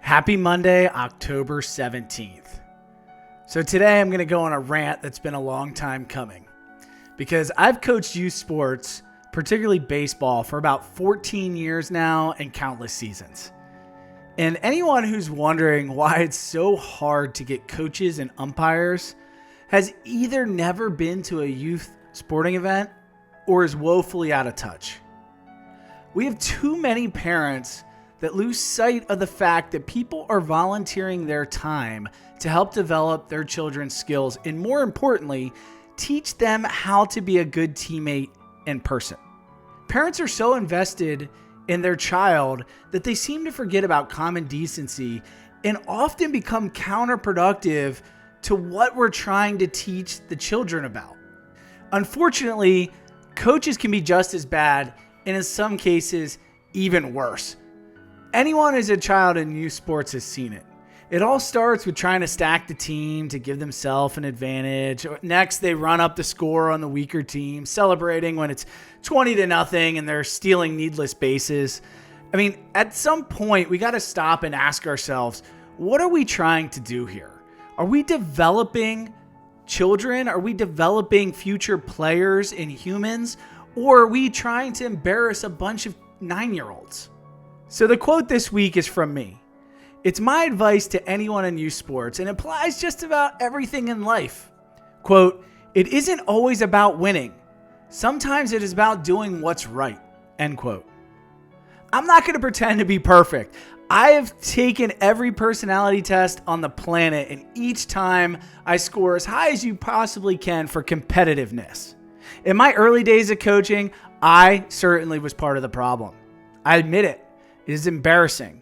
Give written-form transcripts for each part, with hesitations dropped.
Happy Monday, October 17th. So today I'm going to go on a rant that's been a long time coming because I've coached youth sports, particularly baseball, for about 14 years now and countless seasons. And anyone who's wondering why it's so hard to get coaches and umpires has either never been to a youth sporting event or is woefully out of touch. We have too many parents that lose sight of the fact that people are volunteering their time to help develop their children's skills and, more importantly, teach them how to be a good teammate and person. Parents are so invested in their child that they seem to forget about common decency and often become counterproductive to what we're trying to teach the children about. Unfortunately, coaches can be just as bad and in some cases even worse. Anyone who's a child in youth sports has seen it. It all starts with trying to stack the team to give themselves an advantage. Next, they run up the score on the weaker team, celebrating when it's 20-0 and they're stealing needless bases. I mean, at some point, we got to stop and ask ourselves, what are we trying to do here? Are we developing children? Are we developing future players and humans? Or are we trying to embarrass a bunch of 9-year-olds? So the quote this week is from me. It's my advice to anyone in youth sports and applies just about everything in life. Quote, "It isn't always about winning. Sometimes it is about doing what's right." End quote. I'm not going to pretend to be perfect. I have taken every personality test on the planet, and each time I score as high as you possibly can for competitiveness. In my early days of coaching, I certainly was part of the problem. I admit it. It is embarrassing.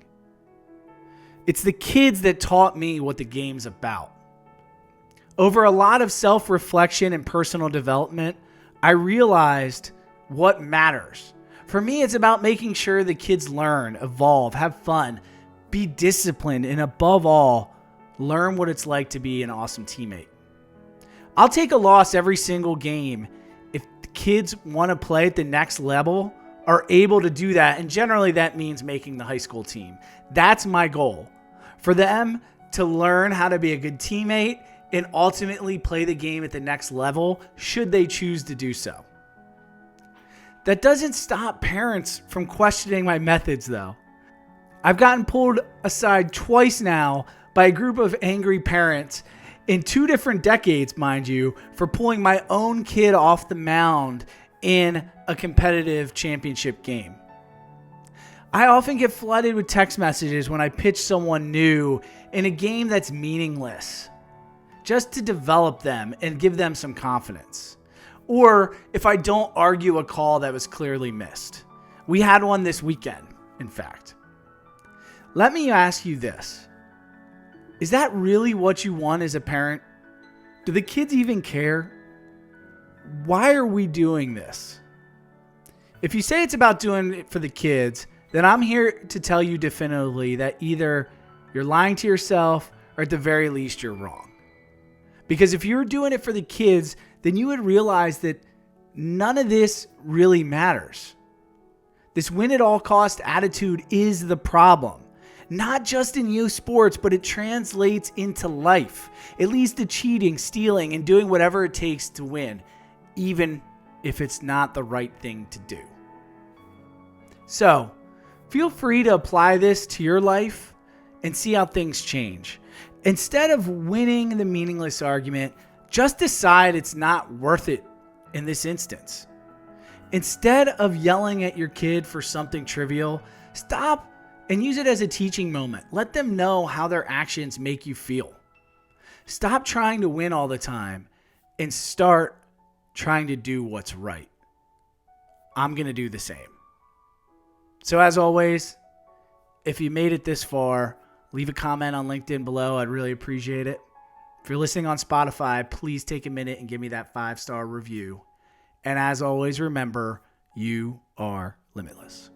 It's the kids that taught me what the game's about. Over a lot of self-reflection and personal development, I realized what matters. For me, it's about making sure the kids learn, evolve, have fun, be disciplined, and above all, learn what it's like to be an awesome teammate. I'll take a loss every single game if the kids want to play at the next level, are able to do that, and generally that means making the high school team. That's my goal. For them to learn how to be a good teammate and ultimately play the game at the next level, should they choose to do so. That doesn't stop parents from questioning my methods, though. I've gotten pulled aside twice now by a group of angry parents in 2 different decades, mind you, for pulling my own kid off the mound in a competitive championship game. I often get flooded with text messages when I pitch someone new in a game that's meaningless, just to develop them and give them some confidence. Or if I don't argue a call that was clearly missed. We had one this weekend, in fact. Let me ask you this. Is that really what you want as a parent? Do the kids even care? Why are we doing this? If you say it's about doing it for the kids, then I'm here to tell you definitively that either you're lying to yourself or at the very least you're wrong. Because if you were doing it for the kids, then you would realize that none of this really matters. This win at all cost attitude is the problem. Not just in youth sports, but it translates into life. It leads to cheating, stealing, and doing whatever it takes to win, even if it's not the right thing to do. So, feel free to apply this to your life and see how things change. Instead of winning the meaningless argument, just decide it's not worth it in this instance. Instead of yelling at your kid for something trivial, stop and use it as a teaching moment. Let them know how their actions make you feel. Stop trying to win all the time and start trying to do what's right. I'm going to do the same. So as always, if you made it this far, leave a comment on LinkedIn below. I'd really appreciate it. If you're listening on Spotify, please take a minute and give me that 5-star review. And as always, remember, you are limitless.